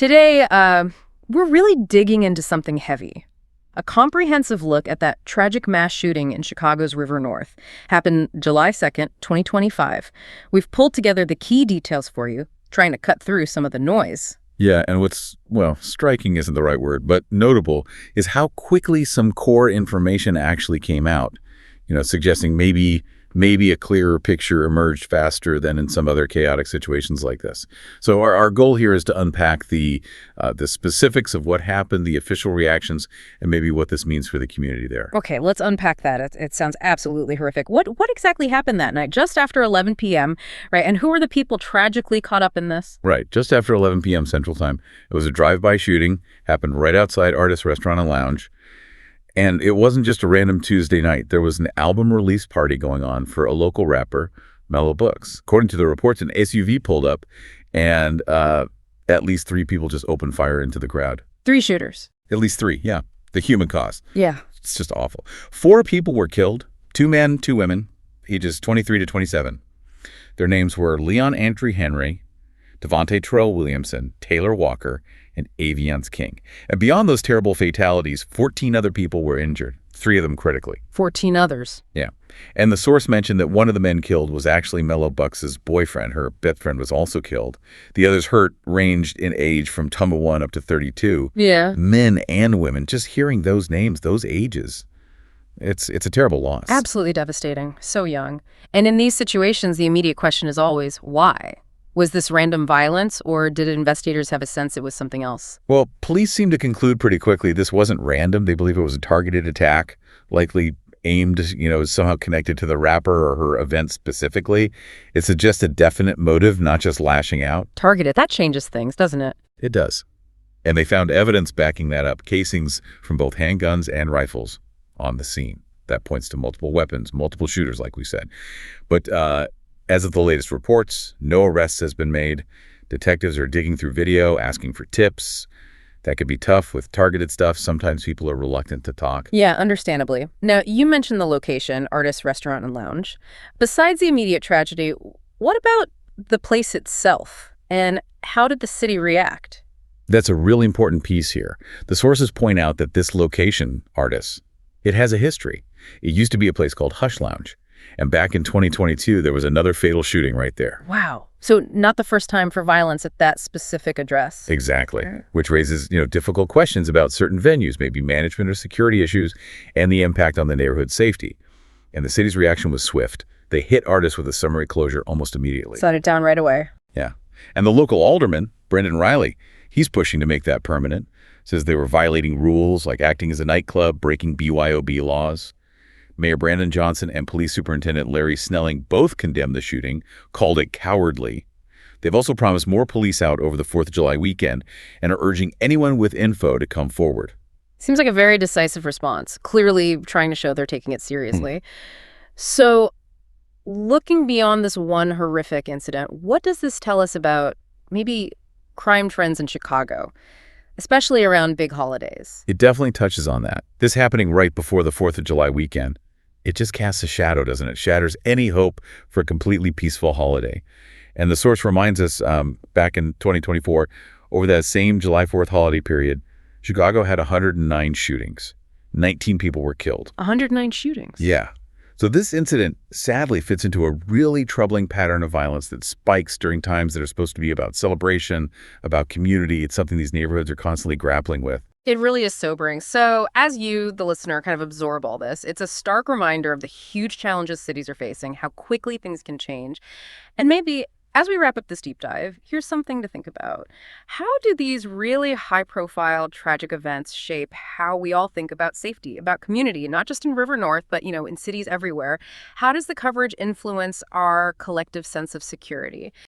Today, we're really digging into something heavy. A comprehensive look at that tragic mass shooting in Chicago's River North. Happened July 2nd, 2025. We've pulled together the key details for you, trying to cut through some of the noise. Yeah, and what's, well, striking isn't the right word, but notable is how quickly some core information actually came out, suggesting maybe a clearer picture emerged faster than in some other chaotic situations like this. So our goal here is to unpack the specifics of what happened, the official reactions, and maybe what this means for the community there. Okay, let's unpack that. It sounds absolutely horrific. What exactly happened that night, just after 11 p.m., right? And who are the people tragically caught up in this? Right, just after 11 p.m. Central Time. It was a drive-by shooting, happened right outside Artis Restaurant and Lounge. And it wasn't just a random Tuesday night. There was an album release party going on for a local rapper, Mello Buckzz. According to the reports, an SUV pulled up, and at least 3 people just opened fire into the crowd. 3 shooters. At least 3, yeah. The human cost. Yeah. It's just awful. 4 people were killed, 2 men, 2 women, ages 23 to 27. Their names were Leon Antry Henry, Devontae Terrell Williamson, Taylor Walker, and Aviance King. And beyond those terrible fatalities, 14 other people were injured, 3 of them critically. 14 others. Yeah. And the source mentioned that one of the men killed was actually Mello Buckz's boyfriend. Her best friend was also killed. The others hurt ranged in age from 21 up to 32. Yeah. Men and women. Just hearing those names, those ages, it's a terrible loss. Absolutely devastating. So young. And in these situations, the immediate question is always, why? Was this random violence, or did investigators have a sense it was something else? Well, police seem to conclude pretty quickly this wasn't random. They believe it was a targeted attack, likely aimed, somehow connected to the rapper or her event specifically. It suggests a definite motive, not just lashing out. Targeted. That changes things, doesn't it? It does. And they found evidence backing that up, casings from both handguns and rifles on the scene. That points to multiple weapons, multiple shooters, like we said. But as of the latest reports, no arrests has been made. Detectives are digging through video, asking for tips. That could be tough with targeted stuff. Sometimes people are reluctant to talk. Yeah, understandably. Now, you mentioned the location, Artis Restaurant and Lounge. Besides the immediate tragedy, what about the place itself? And how did the city react? That's a really important piece here. The sources point out that this location, Artis, it has a history. It used to be a place called Hush Lounge. And back in 2022, there was another fatal shooting right there. Wow. So not the first time for violence at that specific address. Exactly. Which raises, difficult questions about certain venues, maybe management or security issues, and the impact on the neighborhood safety. And the city's reaction was swift. They hit Artis with a summary closure almost immediately. Shut it down right away. Yeah. And the local alderman, Brendan Riley, he's pushing to make that permanent. Says they were violating rules like acting as a nightclub, breaking BYOB laws. Mayor Brandon Johnson and Police Superintendent Larry Snelling both condemned the shooting, called it cowardly. They've also promised more police out over the 4th of July weekend and are urging anyone with info to come forward. Seems like a very decisive response, clearly trying to show they're taking it seriously. So, looking beyond this one horrific incident, what does this tell us about maybe crime trends in Chicago, especially around big holidays? It definitely touches on that. This happening right before the 4th of July weekend. It just casts a shadow, doesn't it? Shatters any hope for a completely peaceful holiday. And the source reminds us back in 2024, over that same July 4th holiday period, Chicago had 109 shootings. 19 people were killed. 109 shootings? Yeah. So this incident sadly fits into a really troubling pattern of violence that spikes during times that are supposed to be about celebration, about community. It's something these neighborhoods are constantly grappling with. It really is sobering. So as you, the listener, kind of absorb all this, it's a stark reminder of the huge challenges cities are facing, how quickly things can change. And maybe as we wrap up this deep dive, here's something to think about. How do these really high-profile, tragic events shape how we all think about safety, about community, not just in River North, but, in cities everywhere? How does the coverage influence our collective sense of security?